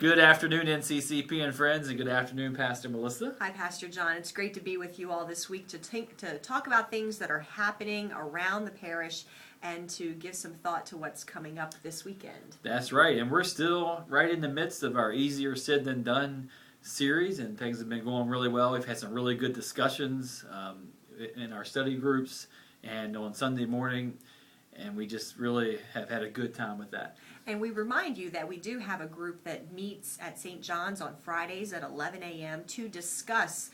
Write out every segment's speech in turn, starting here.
Good afternoon, NCCP and friends, and good afternoon, Pastor Melissa. Hi, Pastor John. It's great to be with you all this week to talk about things that are happening around the parish and to give some thought to what's coming up this weekend. That's right, and we're still right in the midst of our Easier Said Than Done series, and things have been going really well. We've had some really good discussions in our study groups and on Sunday morning, and we just really have had a good time with that. And we remind you that we do have a group that meets at St. John's on Fridays at 11 a.m. to discuss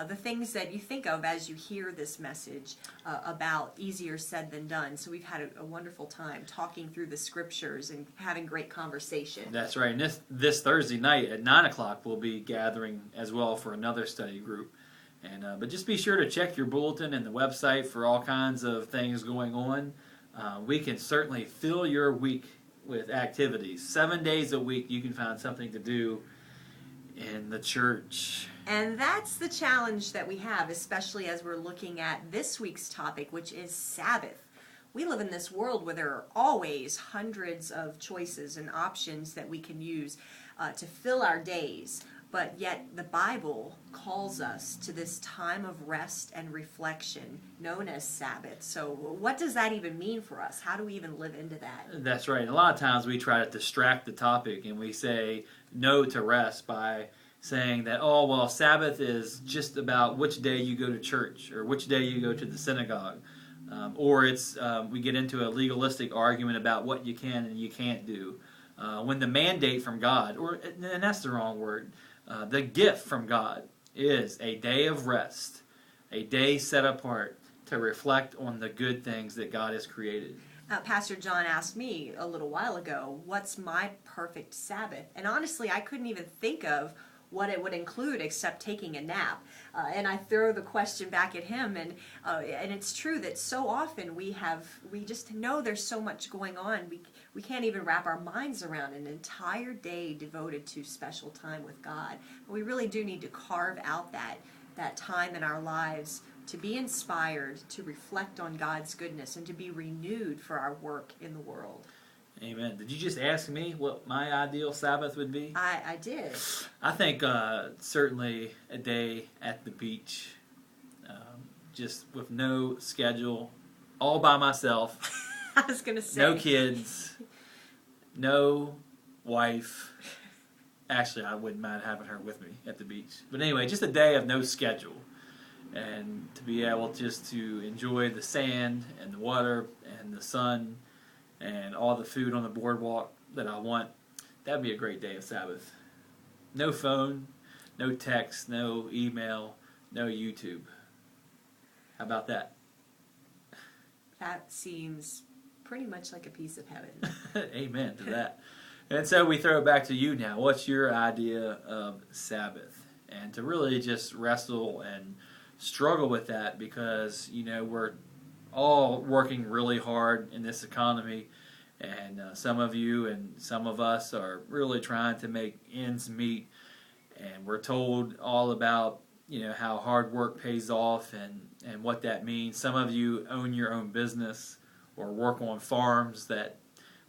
the things that you think of as you hear this message about easier said than done. So we've had a wonderful time talking through the scriptures and having great conversation. That's right. And this Thursday night at 9 o'clock we'll be gathering as well for another study group. And but just be sure to check your bulletin and the website for all kinds of things going on. We can certainly fill your week with activities. 7 days a week you can find something to do in the church. And that's the challenge that we have, especially as we're looking at this week's topic, which is Sabbath. We live in this world where there are always hundreds of choices and options that we can use to fill our days. But yet the Bible calls us to this time of rest and reflection known as Sabbath. So what does that even mean for us? How do we even live into that? That's right. A lot of times we try to distract the topic and we say no to rest by saying that, oh, well, Sabbath is just about which day you go to church or which day you go to the synagogue. Or we get into a legalistic argument about what you can and you can't do. When the mandate from God, and that's the wrong word, the gift from God is a day of rest, a day set apart to reflect on the good things that God has created. Pastor John asked me a little while ago, what's my perfect Sabbath? And honestly, I couldn't even think of what it would include except taking a nap. And I throw the question back at him, and it's true that so often we just know there's so much going on. We can't even wrap our minds around an entire day devoted to special time with God. But we really do need to carve out that time in our lives to be inspired, to reflect on God's goodness, and to be renewed for our work in the world. Amen. Did you just ask me what my ideal Sabbath would be? I did. I think certainly a day at the beach, just with no schedule, all by myself. I was going to say. No kids, no wife. Actually, I wouldn't mind having her with me at the beach. But anyway, just a day of no schedule. And to be able just to enjoy the sand and the water and the sun and all the food on the boardwalk that I want, that'd be a great day of Sabbath. No phone, no text, no email, no YouTube. How about that? That seems pretty much like a piece of heaven. Amen to that. And so we throw it back to you now. What's your idea of Sabbath? And to really just wrestle and struggle with that because, we're all working really hard in this economy, and some of you and some of us are really trying to make ends meet, and we're told all about how hard work pays off and what that means. Some of you own your own business or work on farms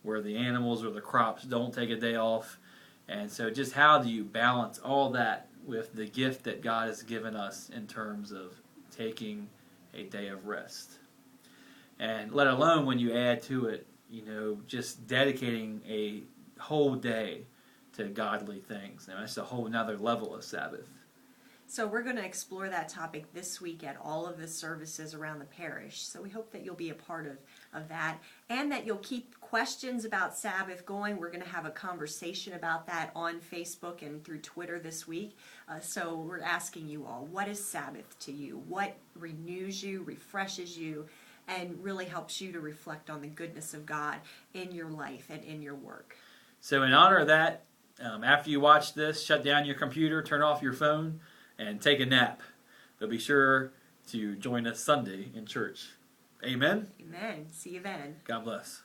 where the animals or the crops don't take a day off, and so just how do you balance all that with the gift that God has given us in terms of taking a day of rest? And let alone when you add to it, just dedicating a whole day to godly things. Now, that's a whole nother level of Sabbath. So we're going to explore that topic this week at all of the services around the parish. So we hope that you'll be a part of that and that you'll keep questions about Sabbath going. We're going to have a conversation about that on Facebook and through Twitter this week. So we're asking you all, what is Sabbath to you? What renews you, refreshes you, and really helps you to reflect on the goodness of God in your life and in your work? So in honor of that, after you watch this, shut down your computer, turn off your phone, and take a nap. But be sure to join us Sunday in church. Amen? Amen. See you then. God bless.